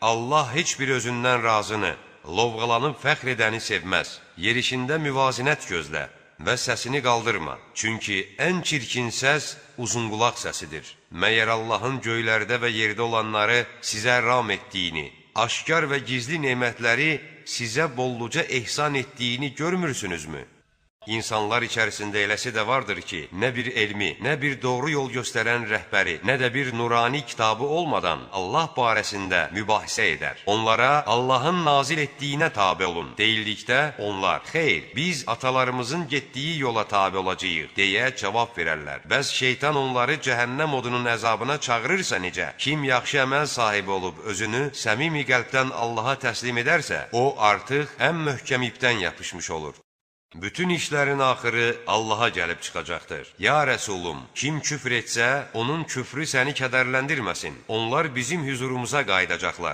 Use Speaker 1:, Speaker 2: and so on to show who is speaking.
Speaker 1: Allah heç bir özündən razını, lovğalanıb fəxr edəni sevməz. Yerişində müvazinət gözlə və səsini qaldırma. Çünki ən çirkin səs uzunqulaq səsidir. Məyər Allahın göylərdə və yerdə olanları sizə ram etdiyini, aşkar və gizli nemətləri sizə bolluca ehsan etdiyini görmürsünüzmü? İnsanlar içərisində eləsi də vardır ki, nə bir elmi, nə bir doğru yol göstərən rəhbəri, nə də bir nurani kitabı olmadan Allah barəsində mübahisə edər. Onlara Allahın nazil etdiyinə tabe olun. Deyildikdə onlar, xeyr, biz atalarımızın getdiyi yola tabe olacağıq, deyə cavab verərlər. Bəs şeytan onları cəhənnəm odunun əzabına çağırırsa necə? Kim yaxşı əməl sahibi olub, özünü səmimi qəlbdən Allaha təslim edərsə, o artıq ən möhkəm ipdən yapışmış olur. Bütün işlərin axırı Allaha gəlib çıxacaqdır. Ya Rəsulum, kim küfr etsə, onun küfrü səni kədərləndirməsin. Onlar bizim hüzurumuza qayıdacaqlar.